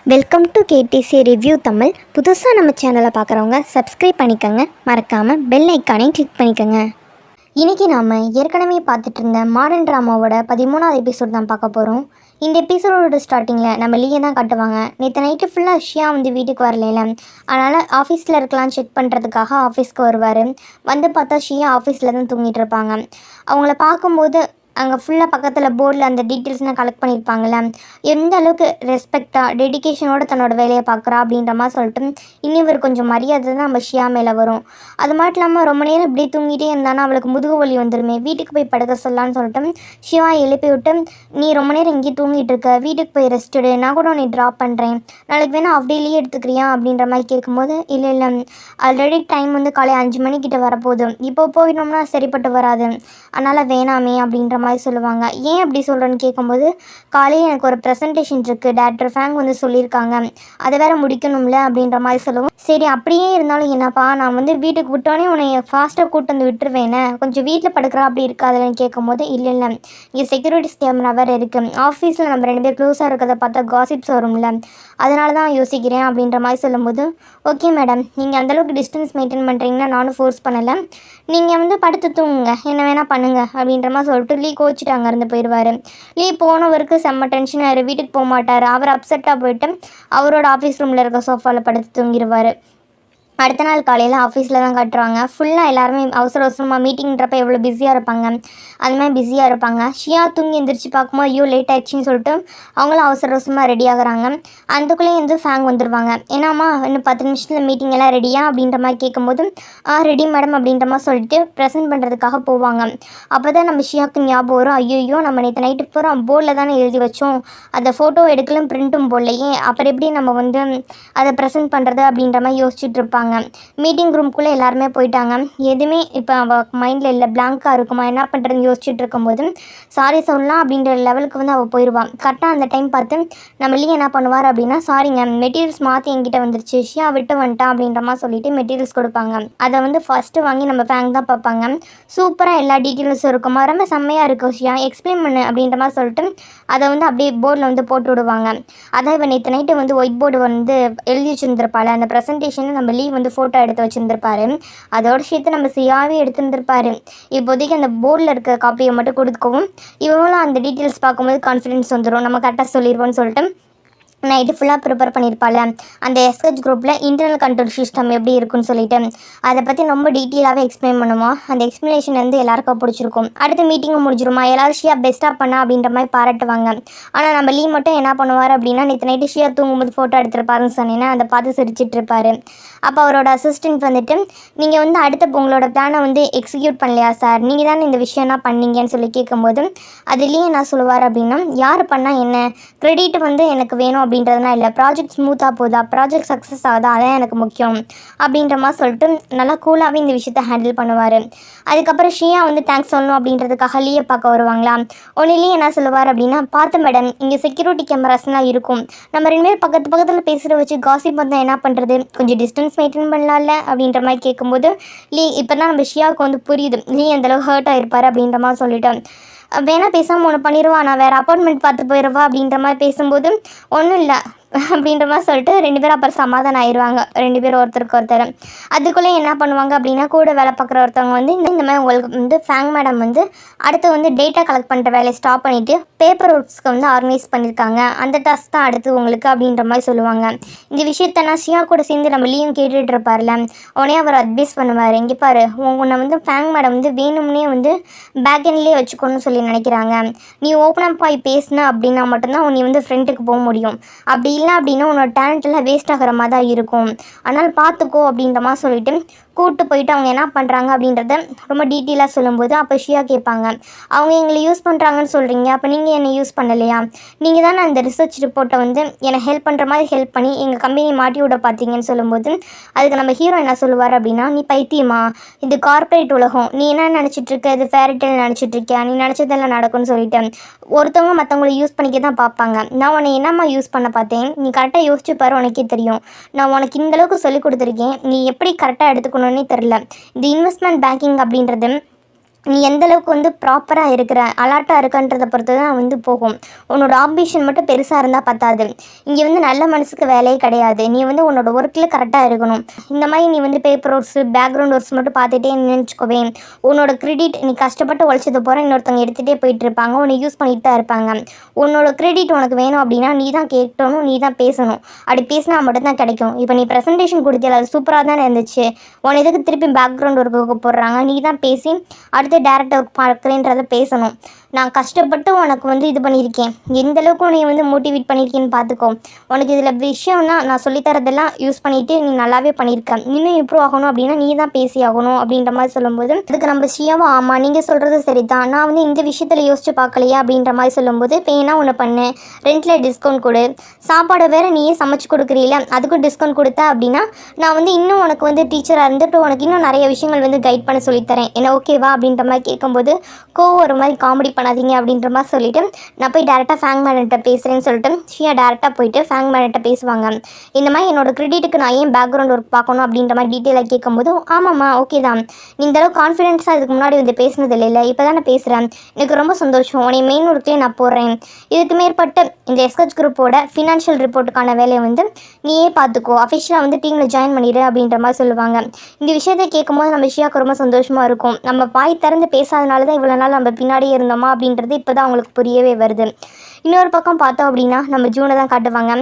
Welcome to KTC review Tamil. புதுசாக நம்ம சேனலை பார்க்குறவங்க சப்ஸ்கிரைப் பண்ணிக்கோங்க, மறக்காமல் பெல் ஐக்கானையும் கிளிக் பண்ணிக்கோங்க. இன்றைக்கி நாம் ஏற்கனவே பார்த்துட்டு இருந்த மாடர்ன் ட்ராமாவோட 13வது எபிசோட் தான் பார்க்க போகிறோம். இந்த எபிசோடோட ஸ்டார்டிங்கில் நம்ம லீயை தான் காட்டுவாங்க. நேற்று நைட்டு ஃபுல்லாக ஷியா வீட்டுக்கு வரல, அதனால் ஆஃபீஸில் இருக்கலாம்னு செக் பண்ணுறதுக்காக ஆஃபீஸ்க்கு வருவார். வந்து பார்த்தா ஷியா ஆஃபீஸில் தான் தூங்கிட்டு இருப்பாங்க. அவங்கள பார்க்கும்போது அங்கே ஃபுல்லாக பக்கத்தில் போர்டில் அந்த டீட்டெயில்ஸ்லாம் கலெக்ட் பண்ணியிருப்பாங்கள்ல, எந்த அளவுக்கு ரெஸ்பெக்டாக டெடிக்கேஷனோட தன்னோட வேலையை பார்க்குறா அப்படின்ற மாதிரி சொல்லிட்டு இன்னும் இவர் கொஞ்சம் மரியாதை தான் நம்ம ஷியா மேலே வரும். அது மட்டும் இல்லாமல் ரொம்ப நேரம் இப்படி தூங்கிட்டே இருந்தானா அவளுக்கு முதுகு வலி வந்துடுமே, வீட்டுக்கு போய் படுக்க சொல்லலான்னு சொல்லிட்டு ஷிவா எழுப்பி விட்டு, நீ ரொம்ப நேரம் இங்கேயே தூங்கிட்டு இருக்க, வீட்டுக்கு போய் ரெஸ்ட் எடு, நான் கூட உன்னை ட்ராப் பண்ணுறேன், நாளைக்கு வேணால் ஆஃப் டேலியே எடுத்துக்கிறியா அப்படின்ற மாதிரி கேட்கும்போது, இல்லை ஆல்ரெடி டைம் காலை 5 மணிக்கிட்ட வரப்போகுது, இப்போ போயிட்டோம்னா சரிப்பட்டு வராது, அதனால் வேணாமே அப்படின்ற மாதிரி சொல்லுவாங்க. ஏன் அப்படி சொல்கிறேன்னு கேட்கும்போது, காலையில் எனக்கு ஒரு ப்ரெசன்டேஷன் இருக்குது, டேரக்டர் ஃபேங் சொல்லியிருக்காங்க, அதை வேறு முடிக்கணும்ல அப்படின்ற மாதிரி சொல்லுவோம். சரி அப்படியே இருந்தாலும் என்னப்பா, நான் வீட்டுக்கு விட்டோன்னே உன்னை ஃபாஸ்ட்டாக கூட்டு விட்டுருவேனே, கொஞ்சம் வீட்டில் படுக்கிறா அப்படி இருக்காதுன்னு கேட்கும்போது, இல்லை இங்கே செக்யூரிட்டிஸ் கேமரா வேறு இருக்குது, ஆஃபீஸில் நம்ம 2 பேர் க்ளோஸாக இருக்கிறத பார்த்தா காசிப்ஸ் வரும்ல, அதனால தான் யோசிக்கிறேன் அப்படின்ற மாதிரி சொல்லும்போது, ஓகே மேடம், நீங்கள் அந்தளவுக்கு டிஸ்டன்ஸ் மெயின்டைன் பண்ணுறீங்கன்னா நானும் ஃபோர்ஸ் பண்ணலை, நீங்கள் படுத்து தூங்குங்க, என்ன வேணால் பண்ணுங்கள் அப்படின்ற மாதிரி சொல்லிட்டு லீ கோச்சிட்டு அங்கேருந்து போயிடுவார். லீ போனவருக்கு செம்ம டென்ஷன் ஆயிரு, வீட்டுக்கு போக மாட்டார். அவர் அப்செட்டாக போயிட்டு அவரோட ஆஃபீஸ் ரூமில் இருக்க சோஃபாவில் படுத்து தூங்கிடுவார். அடுத்த நாள் காலையில் ஆஃபீஸில் தான் காட்டுறாங்க. ஃபுல்லாக எல்லாருமே அவசர அவசரமாக மீட்டிங்கிறப்ப எவ்வளோ பிஸியாக இருப்பாங்க, அது மாதிரி பிஸியாக இருப்பாங்க. ஷியா தூங்கி எந்திரிச்சு பார்க்கும்போது ஐயோ லேட் ஆயிடுச்சின்னு சொல்லிட்டு அவங்களும் அவசர அவசரமாக ரெடி ஆகுறாங்க. அதுக்குள்ளேயே ஃபேங் வந்துடுவாங்க. ஏன்னாம்மா இன்னும் 10 நிமிஷத்தில் மீட்டிங் எல்லாம் ரெடியா அப்படின்ற மாதிரி கேட்கும்போது, ரெடி மேடம் அப்படின்ற மாதிரி சொல்லிட்டு ப்ரெசென்ட் பண்ணுறதுக்காக போவாங்க. அப்போ தான் நம்ம ஷியாவுக்கு ஞாபகம் வரும், ஐயோ நம்ம நேற்று நைட்டு பூரா போர்டில் தானே எழுதி வச்சோம், அந்த ஃபோட்டோ எடுக்கலாம் பிரிண்ட்டும் போடலையே, அப்புறம் எப்படி நம்ம அதை ப்ரெசென்ட் பண்ணுறது அப்படின்ற மாதிரி யோசிச்சுட்டு இருப்பாங்க. மீட்டிங் ரூம்குள்ளே எல்லாருமே போயிட்டாங்க. எதுவுமே இப்போ அவள் மைண்டில் இல்லை, பிளாங்காக இருக்குமா, என்ன பண்ணுறதுன்னு யோசிச்சுட்டு இருக்கும்போது சாரி சொல்லலாம் அப்படின்ற லெவலுக்கு அவள் போயிடுவாள். கரெக்டாக அந்த டைம் பார்த்து நம்ம லீ என்ன பண்ணுவார் அப்படின்னா, சாரிங்க மெட்டீரியல்ஸ் மாற்றி என்கிட்ட வந்துருச்சு, ஷியா விட்டு வந்துட்டான் அப்படின்ற மாதிரி சொல்லிட்டு மெட்டீரியல்ஸ் கொடுப்பாங்க. அதை ஃபஸ்ட்டு வாங்கி நம்ம ஃபேங் தான் பார்ப்பாங்க. சூப்பராக எல்லா டீட்டெயில்ஸும் இருக்குமா, ரொம்ப செம்மையாக இருக்கும் ஷியா, எக்ஸ்பிளைன் பண்ணு அப்படின்ற மாதிரி சொல்லிட்டு அதை அப்படியே போர்டில் போட்டு விடுவாங்க. அதான் இவன் நேற்று நைட்டு ஒயிட் போர்டு எழுதி வச்சுருந்துருப்பாள், அந்த ப்ரெசன்டேஷனை நம்ம லீ ஃபோட்டோ எடுத்து வச்சுருந்துருப்பாரு, அதோட சேர்த்து நம்ம ஷியாவே எடுத்துருந்துருப்பாரு. இப்போதைக்கு அந்த போர்டில் இருக்க காப்பியை மட்டும் கொடுக்கவும் இவங்களும் அந்த டீட்டெயில்ஸ் பார்க்கும்போது கான்ஃபிடன்ஸ் வந்துடும், நம்ம கரெக்டாக சொல்லிடுவோம்னு சொல்லிட்டு நைட்டு ஃபுல்லாக ப்ரிப்பேர் பண்ணியிருப்பாள். அந்த எஸ்ஹெச் குரூப்பில் இன்டர்னல் கண்ட்ரோல் சிஸ்டம் எப்படி இருக்குன்னு சொல்லிட்டு அதை பற்றி ரொம்ப டீட்டெயிலாகவே எக்ஸ்பிளைன் பண்ணுவோம். அந்த எக்ஸ்ப்ளனேஷன் எல்லாருக்கும் பிடிச்சிருக்கும். அடுத்த மீட்டிங்கும் முடிஞ்சிருமா, எல்லாரும் ஷியா பெஸ்ட்டாக பண்ணா அப்படின்ற மாதிரி பாராட்டுவாங்க. ஆனால் நம்ம லீ மட்டும் என்ன பண்ணுவார் அப்படின்னா, நேற்று நைட்டு ஷியா தூங்கும்போது ஃபோட்டோ எடுத்துருப்பாருன்னு சொன்னீங்கன்னா அதை பார்த்து சிரிச்சிட்டு இருப்பார். அப்போ அவரோட அசிஸ்டன்ட் நீங்கள் அடுத்த உங்களோட பிளானை எக்ஸிக்யூட் பண்ணலையா சார், நீங்கள் தானே இந்த விஷயம்னா பண்ணீங்கன்னு சொல்லி கேட்கும்போது அதுலேயே என்ன சொல்லுவார் அப்படின்னா, யார் பண்ணால் என்ன, கிரெடிட் எனக்கு வேணும் அப்படின்றதுனா இல்லை, ப்ராஜெக்ட் ஸ்மூத்தாக போகுதா, ப்ராஜெக்ட் சக்ஸஸ் ஆகுதா, அதான் எனக்கு முக்கியம் அப்படின்ற மாதிரி சொல்லிட்டு நல்லா கூலாகவே இந்த விஷயத்தை ஹேண்டில் பண்ணுவார். அதுக்கப்புறம் ஷியா தேங்க்ஸ் சொல்லணும் அப்படின்றதுக்காக லீயை பார்க்க வருவாங்களா. ஒன்றுலேயே என்ன சொல்லுவார் அப்படின்னா, பார்த்து மேடம் இங்கே செக்யூரிட்டி கேமராஸ்லாம் இருக்கும், நம்ம 2 பேர் பக்கத்தில் பேசுகிற வச்சு காசிப் வந்தால் என்ன பண்ணுறது, கொஞ்சம் டிஸ்டன்ஸ் மெயின்டைன் பண்ணலாம்ல அப்படின்ற மாதிரி கேட்கும்போது லீ இப்போ தான் நம்ம ஷியாவுக்கு புரியுது லீ அந்தளவுக்கு ஹர்ட் ஆகிருப்பார் அப்படின்ற மாதிரி சொல்லிட்டேன். வேணால் பேசாமல் ஒன்று பண்ணிடுவா, நான் வேறு அப்பார்ட்மெண்ட் பார்த்து போயிடுவா அப்படின்ற மாதிரி பேசும்போது ஒன்றும் இல்லை அப்படின்ற மாதிரி சொல்லிட்டு 2 பேரும் அப்புறம் சமாதானம் ஆயிடுவாங்க, 2 பேரும் ஒருத்தருக்கு ஒருத்தர். அதுக்குள்ளே என்ன பண்ணுவாங்க அப்படின்னா, கூட வேலை பார்க்குற ஒருத்தவங்க இந்த மாதிரி உங்களுக்கு ஃபேங் மேடம் அடுத்து டேட்டா கலெக்ட் பண்ணுற வேலையை ஸ்டாப் பண்ணிவிட்டு பேப்பர் ஒர்க்ஸ்க்கு ஆர்கனைஸ் பண்ணியிருக்காங்க, அந்த டாஸ்க் தான் அடுத்து உங்களுக்கு அப்படின்ற மாதிரி சொல்லுவாங்க. இந்த விஷயத்த நான் ஷியா கூட சேர்ந்து நம்ம லீயும் கேட்டுட்டு இருப்பார்ல, உடனே அவர் அட்வைஸ் பண்ணுவார், இங்கே பாரு உன்னை ஃபேங் மேடம் வேணும்னே பேக்எண்ட்லேயே வச்சுக்கணும்னு சொல்லி நினைக்கிறாங்க, நீ ஓப்பனாக போய் பேசின அப்படின்னா மட்டும்தான் நீ ஃப்ரெண்டுக்கு போக முடியும், அப்படி இல்லை அப்படின்னா உன்னோட டேலண்ட் எல்லாம் வேஸ்ட் ஆகிற மாதிரி தான் இருக்கும், அதனால் பார்த்துக்கோ அப்படின்ற மாதிரி சொல்லிட்டு கூப்பிட்டு போயிட்டு அவங்க என்ன பண்ணுறாங்க அப்படின்றத ரொம்ப டீட்டெயிலாக சொல்லும்போது அப்போ ஷியா கேட்பாங்க, அவங்க எங்களை யூஸ் பண்ணுறாங்கன்னு சொல்கிறீங்க, அப்போ நீங்கள் என்னை யூஸ் பண்ணலையா, நீங்கள் தானே அந்த ரிசர்ச் ரிப்போர்ட்டை என்னை ஹெல்ப் பண்ணுற மாதிரி ஹெல்ப் பண்ணி எங்கள் கம்பெனி மாட்டி விட பார்த்தீங்கன்னு சொல்லும்போது அதுக்கு நம்ம ஹீரோ என்ன சொல்லுவார் அப்படின்னா, நீ பைத்தியமா, இது கார்ப்பரேட் உலகம், நீ என்ன நினச்சிட்ருக்க, இது ஃபேரிட்டேல் நினச்சிட்ருக்கியா, நீ நினச்சதெல்லாம் நடக்கும்னு சொல்லிட்டு ஒருத்தவங்க மற்றவங்களை யூஸ் பண்ணிக்க தான் பார்ப்பாங்க, நான் உன்னை என்னம்மா யூஸ் பண்ண பார்த்தேன், நீ கரெக்டாக யோசிச்சு பாரு, உனக்கே தெரியும், நான் உனக்கு இந்தளவுக்கு சொல்லிக் கொடுத்துருக்கேன், நீ எப்படி கரெக்டாக எடுத்துக்கணும்னே தெரில, இந்த இன்வெஸ்ட்மெண்ட் பேங்கிங் அப்படின்றது நீ எந்தளவுக்கு வந்து ப்ராப்பராக இருக்கிற அலர்ட்டாக இருக்கன்றதை பொறுத்து தான் வந்து போகும். உன்னோட ஆம்பிஷன் மட்டும் பெருசாக இருந்தால் பத்தாது. இங்கே வந்து நல்ல மனசுக்கு வேலையே கிடையாது. நீ வந்து உன்னோட ஒர்க்கில் கரெக்டாக இருக்கணும். இந்த மாதிரி நீ வந்து பேப்பர் ஒர்க்ஸு பேக்ரவுண்ட் ஒர்க்ஸ் மட்டும் பார்த்துட்டே நினச்சிக்கோவேன். உன்னோட கிரெடிட் நீ கஷ்டப்பட்டு உழைச்சது போகிற இன்னொருத்தவங்க எடுத்துகிட்டே போயிட்டு இருப்பாங்க. உன்னை யூஸ் பண்ணிட்டு தான் இருப்பாங்க. உன்னோட கிரெடிட் உனக்கு வேணும் அப்படின்னா நீ தான் கேட்கணும், நீ தான் பேசணும். அப்படி பேசினா மட்டும்தான் கிடைக்கும். இப்போ நீ ப்ரெசன்டேஷன் கொடுத்தியல, அது சூப்பராக தானே இருந்துச்சு. உன்னை எதுக்கு திருப்பி பேக்ரவுண்ட் ஒர்க்கு போடுறாங்க? நீ தான் பேசி அடுத்த டேரக்டர் பார்க்குறேன்றதை பேசணும். நான் கஷ்டப்பட்டு உனக்கு வந்து இது பண்ணியிருக்கேன், எந்தளவுக்கு உன்னை வந்து மோட்டிவேட் பண்ணியிருக்கேன்னு பார்த்துக்கோ. உனக்கு இதில் விஷயம்னா நான் சொல்லித்தரதெல்லாம் யூஸ் பண்ணிவிட்டு நீ நல்லாவே பண்ணியிருக்க. இன்னும் இம்ப்ரூவ் ஆகணும் அப்படின்னா நீ தான் பேசி ஆகணும் அப்படின்ற மாதிரி சொல்லும்போது அதுக்கு நம்ம ஷியாவும் ஆமாம் நீங்கள் சொல்கிறது சரி தான், நான் வந்து இந்த விஷயத்தில் யோசிச்சு பார்க்கலையா அப்படின்ற மாதிரி சொல்லும்போது இப்போ ஒன்று பண்ணு, ரெண்டில் டிஸ்கவுண்ட் கொடு, சாப்பாடு வேறு நீயே சமைச்சு கொடுக்குறீல அதுக்கும் டிஸ்கவுண்ட் கொடுத்த அப்படின்னா நான் வந்து இன்னும் உனக்கு வந்து டீச்சராக இருந்துட்டு உனக்கு இன்னும் நிறைய விஷயங்கள் வந்து கைட் பண்ண சொல்லித்தரேன், என்ன ஓகேவா அப்படின்ற மாதிரி கேட்கும்போது ஒரு மாதிரி காமெடி பண்ணாதீங்க அப்படின்ற மாதிரி சொல்லிவிட்டு நான் போய் டேரெக்டாக ஃபேங் மேனர்கிட்ட பேசுகிறேன்னு சொல்லிட்டு ஷியா டேரெக்டாக போயிட்டு ஃபேங் மேனர்கிட்ட பேசுவாங்க. இந்த மாதிரி என்னோட கிரெடிட்டுக்கு நான் ஏன் பேக்ரவுண்ட் ஒர்க் பார்க்கணும் அப்படின்ற மாதிரி டீட்டெயிலாக கேட்கும்போது ஆமாம்மா ஓகே தான், நீ இந்தளவு கான்ஃபிடென்ஸாக இதுக்கு முன்னாடி வந்து பேசினது இல்லை, இப்போ தான் நான் பேசுகிறேன், எனக்கு ரொம்ப சந்தோஷம், உன்னை மெயின் ஒர்க்லேயே நான் போடுறேன். இதுக்கு மேற்பட்ட இந்த எஸ்கச் குரூப்போட ஃபினான்ஷியல் ரிப்போர்ட்டுக்கான வேலையை வந்து நீயே பார்த்துக்கோ, அஃபிஷியலாக வந்து டீமில் ஜாயின் பண்ணிடு அப்படின்ற மாதிரி சொல்லுவாங்க. இந்த விஷயத்தை கேட்கும்போது நம்ம ஷியாவுக்கு ரொம்ப சந்தோஷமாக இருக்கும். நம்ம பாய் திறந்து பேசாதனால தான் இவ்வளோ நாள் நம்ம பின்னாடியே இருந்தோமா அப்படின்றது இப்போ தான் அவங்களுக்கு புரியவே வருது. இன்னொரு பக்கம் பார்த்தோம் அப்படின்னா நம்ம ஜூனை தான் காட்டுவாங்க.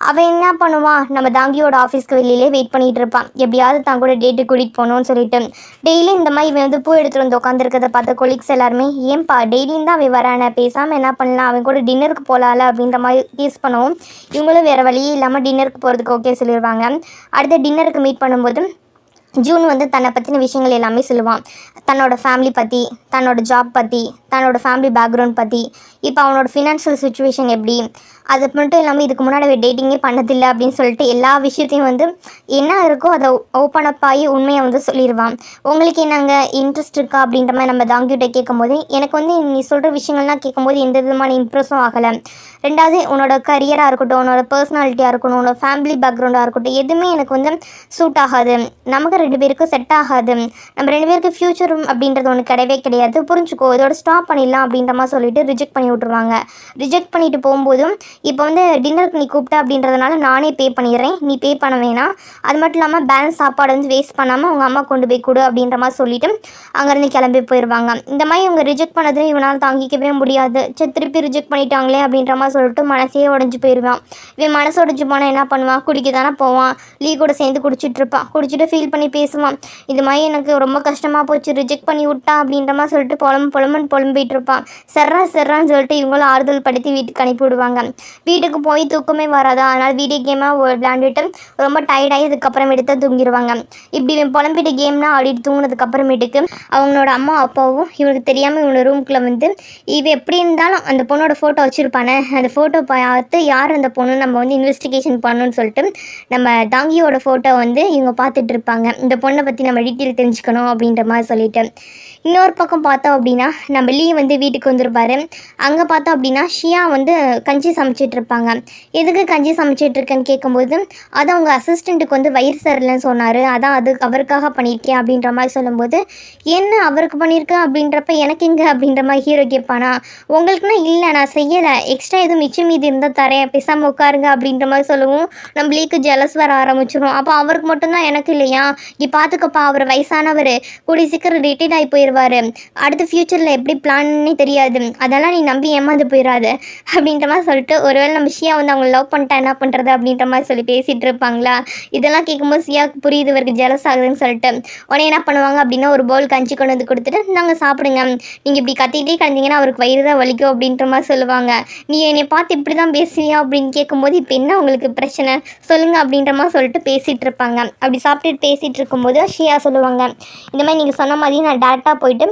அவன் என்ன பண்ணுவான், நம்ம தாங்கியோட ஆஃபீஸ்க்கு வெளியிலே வெயிட் பண்ணிகிட்டு இருப்பான், எப்படியாவது தான் கூட டேட்டு கூட்டிகிட்டு போகணும்னு சொல்லிட்டு. டெய்லி இந்த மாதிரி இவன் வந்து பூ எடுத்துகிட்டு வந்து உட்காந்துருக்கிறத பார்த்த கொலீக்ஸ் எல்லாருமே ஏன்பா டெய்லியும் தான் அவன் வரானே, பேசாமல் என்ன பண்ணலாம், அவன் கூட டின்னருக்கு போகலாம்ல அப்படின்ற மாதிரி யூஸ் பண்ணுவோம். இவங்களும் வேறு வழியே இல்லாமல் டின்னருக்கு போகிறதுக்கு ஓகே சொல்லிடுவாங்க. அடுத்த டின்னருக்கு மீட் பண்ணும்போது ஜூன் வந்து தன்னை பற்றின விஷயங்கள் எல்லாமே சொல்லுவான். தன்னோட ஃபேமிலி பற்றி, தன்னோட ஜாப் பற்றி, தன்னோட ஃபேமிலி பேக்ரவுண்ட் பற்றி, இப்போ அவனோட ஃபினான்ஷியல் சுச்சுவேஷன் எப்படி, அது மட்டும் இல்லாமல் இதுக்கு முன்னாடி டேட்டிங்கே பண்ணதில்லை அப்படின்னு சொல்லிட்டு எல்லா விஷயத்தையும் வந்து என்ன இருக்கோ அதை ஓப்பன் அப் ஆகி உண்மையை வந்து சொல்லிடுவான். உங்களுக்கு என்னங்க இன்ட்ரெஸ்ட் இருக்கா அப்படின்ற மாதிரி நம்ம தாங்கிட்ட கேட்கும்போது எனக்கு வந்து நீ சொல்கிற விஷயங்கள்லாம் கேட்கும்போது எந்த விதமான இம்ப்ரெஸும் ஆகலை. ரெண்டாவது உன்னோட கரியராக இருக்கட்டும், உன்னோட பர்சனாலிட்டியாக இருக்கணும், உன்னோட ஃபேமிலி பேக்ரவுண்டாக இருக்கட்டும், எதுவுமே எனக்கு வந்து சூட் ஆகாது, நமக்கு 2 பேருக்கும் செட் ஆகாது, நம்ம 2 பேருக்கு ஃப்யூச்சர் அப்படின்றது ஒன்று கிடையவே கிடையாது, புரிஞ்சுக்கோ, இதோட ஸ்டாப் பண்ணிடலாம் அப்படின்ற மாதிரி சொல்லிட்டு ரிஜெக்ட் பண்ணி விட்ருவாங்க. ரிஜெக்ட் பண்ணிட்டு போகும்போதும் இப்போ வந்து டின்னருக்கு நீ கூப்பிட்ட அப்படின்றதுனால நானே பே பண்ணிடுறேன், நீ பே பண்ண வேணாம், அது மட்டும் இல்லாமல் பேலன்ஸ் சாப்பாடு வந்து வேஸ்ட் பண்ணாமல் உங்கள் அம்மா கொண்டு போய் கொடு அப்படின்ற மாதிரி சொல்லிவிட்டு அங்கேருந்து கிளம்பி போயிடுவாங்க. இந்த மாதிரி இவங்க ரிஜெக்ட் பண்ணது இவனால் தாங்கிக்கவே முடியாது. சரி திருப்பி ரிஜெக்ட் பண்ணிட்டாங்களே அப்படின்ற மாதிரி சொல்லிட்டு மனசே உடஞ்சி போயிடுவான். இவன் மனசு உடஞ்சி போனால் என்ன பண்ணுவான், குடிக்க தானே போவான், லீ கூட சேர்ந்து குடிச்சிட்டு இருப்பான், குடிச்சிட்டு ஃபீல் பண்ணி பேசுவான். இது மாதிரி எனக்கு ரொம்ப கஷ்டமாக போச்சு, ரிஜெக்ட் பண்ணி விட்டா அப்படின்ற மாதிரி சொல்லிட்டு புலம்பிட்டு இருப்பான். செர்றான்னு சொல்லிட்டு இவங்களும் ஆறுதல் படுத்தி வீட்டுக்கு அனுப்பி விடுவாங்க. வீட்டுக்கு போய் தூக்கமே வராதா, அதனால் வீடியோ கேமாக விளையாண்டுட்டு ரொம்ப டயர்டாகி அதுக்கப்புறமேட்டு தான் தூங்கிடுவாங்க. இப்படி இவன் புலம்பிட்டு கேம்னா ஆடிட்டு தூங்கினதுக்கப்புறமேட்டுக்கு அவங்களோட அம்மா அப்பாவும் இவனுக்கு தெரியாமல் இவனோட ரூம்குள்ளே வந்து இவன் எப்படி இருந்தாலும் அந்த பொண்ணோட ஃபோட்டோ வச்சுருப்பானே, அந்த ஃபோட்டோ பார்த்து யார் அந்த பொண்ணு நம்ம வந்து இன்வெஸ்டிகேஷன் பண்ணணும்னு சொல்லிட்டு நம்ம தாங்கியோட ஃபோட்டோ வந்து இவங்க பார்த்துட்டு இருப்பாங்க. இந்த பொண்ணை பற்றி நம்ம டீட்டெயில் தெரிஞ்சுக்கணும் அப்படின்ற மாதிரி சொல்லிட்டு. இன்னொரு பக்கம் பார்த்தோம் அப்படின்னா நம்ம லீ வந்து வீட்டுக்கு வந்திருப்பாரு. அங்கே பார்த்தோம் அப்படின்னா ஷியா வந்து கஞ்சி சமைச்சிட்டு இருப்பாங்க. எதுக்கு கஞ்சி சமைச்சிட்டு இருக்கேன்னு கேட்கும்போது அது அவங்க அசிஸ்டண்ட்டுக்கு வந்து வயிறு சரியில்லைன்னு சொன்னார், அதான் அது அவருக்காக பண்ணியிருக்கேன் அப்படின்ற மாதிரி சொல்லும்போது என்ன அவருக்கு பண்ணியிருக்கேன் அப்படின்றப்ப எனக்கு எங்கே அப்படின்ற மாதிரி ஹீரோ கேட்பானா, உங்களுக்குன்னா இல்லை நான் செய்யலை, எக்ஸ்ட்ரா எதுவும் மிச்சம் மீதி இருந்தால் தரேன், பேசாமல் உட்காருங்க அப்படின்ற மாதிரி சொல்லுவோம். நம்ம லீக்கு ஜெலஸ் வர ஆரம்பிச்சிடும். அப்போ அவருக்கு மட்டும்தான் எனக்கு இல்லையா, இங்கே பார்த்துக்கப்பா அவர் வயசானவர், கூடிய சீக்கிரம் ரிட்டையர்ட் ஆகி போயிடுவார், அடுத்த ஃப்யூச்சரில் எப்படி பிளான்னே தெரியாது, அதெல்லாம் நீ நம்பி ஏமாந்து போயிடாது அப்படின்ற மாதிரி சொல்லிட்டு ஒருவேளை நம்ம ஷியா வந்து அவங்க லவ் பண்ணிட்டா என்ன பண்ணுறது அப்படின்ற மாதிரி சொல்லி பேசிகிட்டு இருப்பாங்களா. இதெல்லாம் கேட்கும்போது ஷியாவுக்கு புரியுது இவருக்கு ஜெலஸ் ஆகுதுன்னு சொல்லிட்டு உடனே என்ன பண்ணுவாங்க அப்படின்னா ஒரு பவுல் கஞ்சி கொண்டு வந்து கொடுத்துட்டு நாங்கள் சாப்பிடுங்க, நீங்கள் இப்படி கத்திகிட்டே கிடந்தீங்கன்னா அவருக்கு வயிறு தான் வலிக்கும் அப்படின்ற மாதிரி சொல்லுவாங்க. நீ என்னை பார்த்து இப்படி தான் பேசுவியா அப்படின்னு கேட்கும்போது இப்போ என்ன உங்களுக்கு பிரச்சனை சொல்லுங்கள் அப்படின்ற மாதிரி சொல்லிட்டு பேசிகிட்டு இருப்பாங்க. அப்படி சாப்பிட்டுட்டு பேசிகிட்டு இருக்கும்போது ஷியா சொல்லுவாங்க, இந்த மாதிரி நீங்கள் சொன்ன மாதிரி நான் டேரெக்டாக போயிட்டு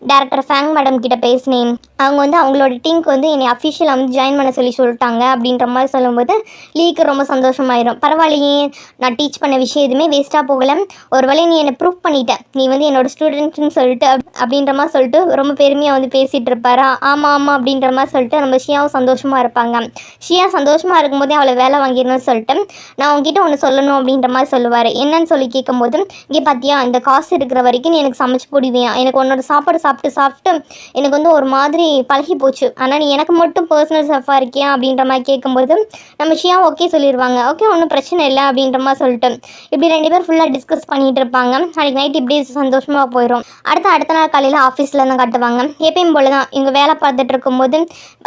டேரக்டர் ஃபேங் மேடம் கிட்ட பேசினேன், அவங்க வந்து அவங்களோட டீமுக்கு வந்து என்னை அஃபிஷியலாக வந்து ஜாயின் பண்ண சொல்லிட்டாங்க அப்படின்ற மாதிரி சொல்லும்போது லீக்கு ரொம்ப சந்தோஷமாயிரும். பரவாயில்லையே, நான் டீச் பண்ண விஷயம் எதுவுமே வேஸ்ட்டாக போகலை, ஒரு வேளை நீ என்னை ப்ரூவ் பண்ணிட்ட, நீ வந்து என்னோட ஸ்டூடெண்ட்ஸ்னு சொல்லிட்டு அப்படின்ற மாதிரி சொல்லிட்டு ரொம்ப பெருமையாக வந்து பேசிகிட்டு இருப்பாரா. ஆமாம் அப்படின்ற மாதிரி சொல்லிட்டு நம்ம ஷியாவும் சந்தோஷமாக இருப்பாங்க. ஷியா சந்தோஷமாக இருக்கும்போதே அவளை வேலை வாங்கிடணும்னு சொல்லிட்டு நான் உங்ககிட்ட ஒன்று சொல்லணும் அப்படின்ற மாதிரி சொல்லுவார். என்னன்னு சொல்லி கேட்கும்போது, இங்கே பார்த்தியா, இந்த காசு இருக்கிற வரைக்கும் நீ எனக்கு சமைச்சு போடுவியா, எனக்கு உன்னோட சாப்பாடு சாப்பிட்டு எனக்கு வந்து ஒரு மாதிரி பழகி போச்சு, ஆனால் நீ எனக்கு மட்டும் பர்சனல் செஃபாக இருக்கியா அப்படின்ற மாதிரி கேட்கும்போது நம்ம ஷியா ஓகே சொல்லிடுவாங்க. ஓகே, ஒன்றும் பிரச்சனை இல்லை அப்படின்ற மாதிரி சொல்லிட்டு இப்படி 2 பேர் ஃபுல்லாக டிஸ்கஸ் பண்ணிகிட்டு இருப்பாங்க. அன்றைக்கி நைட் இப்படி சந்தோஷமாக போயிடும். அடுத்த நாள் காலையில் ஆஃபீஸில் தான் காட்டுவாங்க. எப்பயும் போல தான் இவங்க வேலை பார்த்துட்டு இருக்கும்போது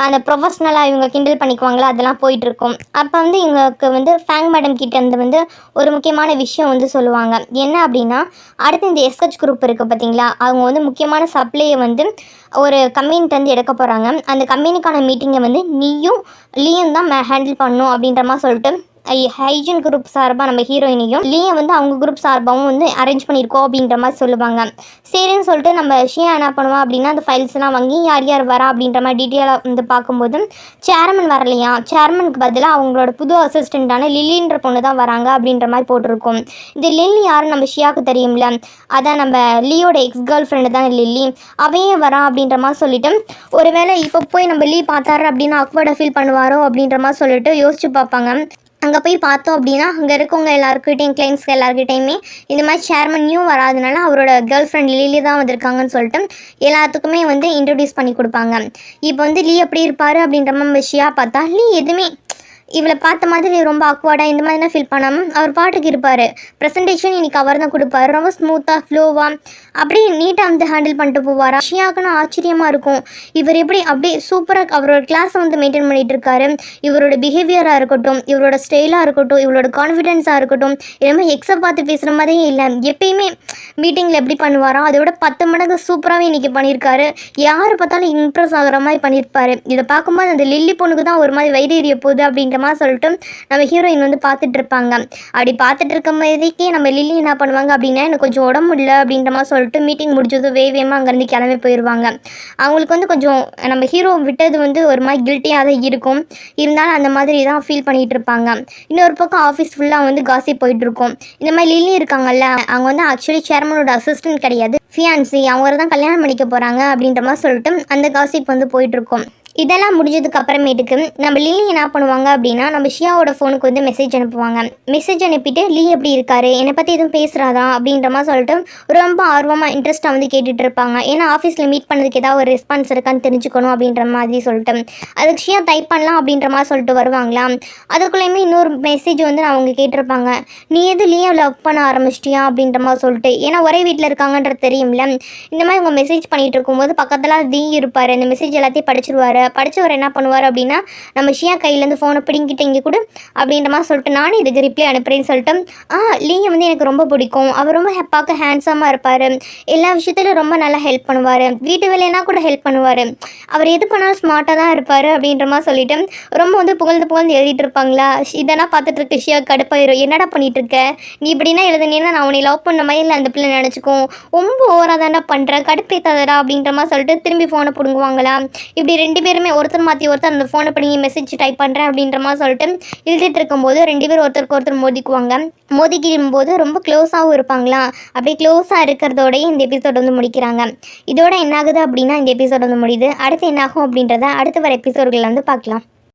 அந்த ப்ரொஃபஷ்னலாக இவங்க கிண்டல் பண்ணிக்குவாங்களா, அதெல்லாம் போயிட்டுருக்கும். அப்போ வந்து இவங்களுக்கு வந்து ஃபேங் மேடம் கிட்டேருந்து வந்து ஒரு முக்கியமான விஷயம் வந்து சொல்லுவாங்க. என்ன அப்படின்னா, அடுத்து இந்த எஸ்ஹெச் குரூப் இருக்குது பார்த்தீங்களா, அவங்க வந்து முக்கியமான சப்ளையை வந்து ஒரு கம்பெனிட்டு வந்து எடுக்க போகிறாங்க. அந்த கம்பெனிக்கான மீட்டிங்கை வந்து லீயும் தான் ஹேண்டில் பண்ணணும் அப்படின்ற மாதிரி சொல்லிட்டு ஹைஜீன் குரூப் சார்பாக நம்ம ஹீரோயினையும் லீயை வந்து அவங்க குரூப் சார்பாகவும் வந்து அரேஞ்ச் பண்ணியிருக்கோம் அப்படின்ற மாதிரி சொல்லுவாங்க. சரின்னு சொல்லிட்டு நம்ம ஷியா என்ன பண்ணுவோம் அப்படின்னா, அந்த ஃபைல்ஸ்லாம் வாங்கி யார் யார் வரா அப்படின்ற மாதிரி டீட்டெயிலாக வந்து பார்க்கும்போது சேர்மன் வரலையா, சேர்மனுக்கு பதிலாக அவங்களோட புது அசிஸ்டண்ட்டான லில்லின்ற பொண்ணு தான் வராங்க அப்படின்ற மாதிரி போட்டிருக்கோம். இந்த லில்லி யாரும் நம்ம ஷியாவுக்கு தெரியும்ல, அதான் நம்ம லீயோட எக்ஸ் கேர்ள் ஃப்ரெண்டு தான் லில்லி, அவையே வரா அப்படின்ற மாதிரி சொல்லிட்டு ஒருவேளை இப்போ போய் நம்ம லீ பார்த்தாரு அப்படின்னா அக்வர்டாக ஃபீல் பண்ணுவாரோ அப்படின்ற மாதிரி சொல்லிட்டு யோசிச்சு பார்ப்பாங்க. அங்கே போய் பார்த்தோம் அப்படின்னா அங்கே இருக்கவங்க எல்லாருக்கிட்டையும் கிளைண்ட்ஸ்க்கு எல்லாருக்கிட்டையுமே இந்த மாதிரி சேர்மன்னியும் வராதனால அவரோட கேர்ள் ஃப்ரெண்ட் லீலி தான் வந்திருக்காங்கன்னு சொல்லிட்டு எல்லாத்துக்குமே வந்து இன்ட்ரடியூஸ் பண்ணி கொடுப்பாங்க. இப்போ வந்து லீ எப்படி இருப்பார் அப்படின்ற மாதிரி விஷயம் பார்த்தா லீ எதுவுமே இவளை பார்த்த மாதிரி ரொம்ப ஆக்வர்டாக இந்த மாதிரி தான் ஃபீல் பண்ணாமல் அவர் பாட்டுக்கு இருப்பார். ப்ரெசன்டேஷன் இன்றைக்கி அவர் தான் கொடுப்பார். ரொம்ப ஸ்மூத்தாக ஃப்ளோவாக அப்படியே நீட்டாக வந்து ஹேண்டில் பண்ணிட்டு போவார். ஷியாவுக்குன்னு ஆச்சரியமாக இருக்கும், இவர் எப்படி அப்படியே சூப்பராக அவரோட கிளாஸை வந்து மெயின்டைன் பண்ணிகிட்டு இருக்காரு. இவரோட பிஹேவியராக இருக்கட்டும், இவரோட ஸ்டைலாக இருக்கட்டும், இவரோட கான்ஃபிடென்ஸாக இருக்கட்டும், எல்லாமே எக்ஸை பார்த்து பேசுகிற மாதிரியே இல்லை. எப்பயுமே மீட்டிங்கில் எப்படி பண்ணுவாரோ அதோட 10 மடங்கு சூப்பராகவே இன்றைக்கி பண்ணியிருக்காரு. யார் பார்த்தாலும் இம்ப்ரெஸ் ஆகிற மாதிரி பண்ணியிருப்பார். இதை பார்க்கும்போது அந்த லில்லி பொண்ணுக்கு தான் ஒரு மாதிரி வைரேறிய போகுது அப்படின்ற மாதிரி சொல்லிட்டு நம்ம ஹீரோயின் வந்து பார்த்துட்டு இருப்பாங்க. அப்படி பார்த்துட்டு இருக்க மாதிரிக்கே நம்ம லில்லி என்ன பண்ணுவாங்க அப்படின்னா, எனக்கு கொஞ்சம் உடம்பு இல்லை அப்படின்ற மாதிரி சொல்லிட்டு மீட்டிங் முடிஞ்சதும் வேகமாக அங்கேருந்து கிளம்பி போயிடுவாங்க. அவங்களுக்கு வந்து கொஞ்சம் நம்ம ஹீரோ விட்டது வந்து ஒரு மாதிரி கில்ட்டியாக தான் இருக்கும். இருந்தாலும் அந்த மாதிரி தான் ஃபீல் பண்ணிகிட்டு இருப்பாங்க. இன்னொரு பக்கம் ஆஃபீஸ் ஃபுல்லாக வந்து காசிப் போயிட்டு இருக்கும். இந்த மாதிரி லில்லி இருக்காங்கல்ல, அவங்க வந்து ஆக்சுவலி சேர்மனோட அசிஸ்டன்ட் கிடையாது, ஃபியான்சி, அவங்க தான் கல்யாணம் பண்ணிக்க போகிறாங்க அப்படின்ற மாதிரி சொல்லிட்டு அந்த காசிப் வந்து போயிட்டுருக்கோம். இதெல்லாம் முடிஞ்சதுக்கு அப்புறமேட்டுக்கு நம்ம லில்லி என்ன பண்ணுவாங்க அப்படின்னா, நம்ம ஷியாவோட ஃபோனுக்கு வந்து மெசேஜ் அனுப்புவாங்க. மெசேஜ் அனுப்பிட்டு லீ எப்படி இருக்காரு, என்னை பற்றி எதுவும் பேசுகிறாதா அப்படின்ற மாதிரி சொல்லிட்டு ரொம்ப ஆர்வமாக இன்ட்ரெஸ்ட்டாக வந்து கேட்டுட்டு இருப்பாங்க. ஏன்னா ஆஃபீஸில் மீட் பண்ணதுக்கு ஏதாவது ஒரு ரெஸ்பான்ஸ் இருக்கான்னு தெரிஞ்சுக்கணும் அப்படின்ற மாதிரி சொல்லிட்டு அதுக்கு ஷியா டைப் பண்ணலாம் அப்படின்ற மாதிரி சொல்லிட்டு வருவாங்களா. அதுக்குள்ளேயுமே இன்னொரு மெசேஜ் வந்து அவங்க கேட்டிருப்பாங்க, நீ எது லீயை லவ் பண்ண ஆரம்பிச்சிட்டியா அப்படின்ற மாதிரி சொல்லிட்டு. ஏன்னா ஒரே வீட்டில் இருக்காங்கன்றது தெரியும்ல. இந்த மாதிரி அவங்க மெசேஜ் பண்ணிகிட்டு இருக்கும்போது பக்கத்தில் லீ இருப்பார். இந்த மெசேஜ் எல்லாத்தையும் படித்தவர் என்ன பண்ணுவார் அப்படின்னா, நம்ம ஷியா கையிலேருந்து ஃபோனை பிடிங்கிட்டு இங்கே கூட அப்படின்ற மாதிரி சொல்லிட்டு நானும் இதுக்கு ரிப்ளை அனுப்புகிறேன்னு சொல்லிட்டு லீயை வந்து எனக்கு ரொம்ப பிடிக்கும், அவர் ரொம்ப பார்க்க ஹேண்ட்ஸமாக இருப்பார், எல்லா விஷயத்துலையும் ரொம்ப நல்லா ஹெல்ப் பண்ணுவார், வீட்டு வேலைனா கூட ஹெல்ப் பண்ணுவார், அவர் எது பண்ணாலும் ஸ்மார்ட்டாக தான் இருப்பார் அப்படின்ற மாதிரி சொல்லிட்டு ரொம்ப வந்து புகழ்ந்து எழுதிட்டு இருப்பாங்களா. இதெல்லாம் பார்த்துட்டு இருக்க ஷியா கடுப்பாயிரும், என்னடா பண்ணிட்டு இருக்க நீ இப்படின்னா எழுதுனீங்கன்னா நான் உன்னை லவ் பண்ண மாதிரி இல்லை அந்த பிள்ளை நினச்சிக்கும், ரொம்ப ஓவராக தானே பண்ணுற, கடுப்பேத்தாதடா அப்படின்ற மாதிரி சொல்லிட்டு திரும்பி ஃபோனை பிடுங்குவாங்களா. இப்படி 2 பேருமே ஒருத்தர் மாற்றி ஒருத்தர் அந்த ஃபோனை பிடிங்கி மெசேஜ் டைப் பண்ணுறேன் அப்படின்ற மாதிரி சொல்லிட்டு எழுதிட்டு இருக்கும்போது 2 பேரும் ஒருத்தருக்கு ஒருத்தர் மோதிக்கும் போது ரொம்ப க்ளோஸாகவும் இருப்பாங்களா. அப்படியே க்ளோஸாக இருக்கிறதோடய இந்த எபிசோட் வந்து முடிக்கிறாங்க. இதோட என்ன ஆகுது அப்படின்னா இந்த எபிசோட் வந்து முடியுது. அடுத்து என்ன ஆகும் அப்படின்றத அடுத்த வர எபிசோடுகளில் வந்து பார்க்கலாம்.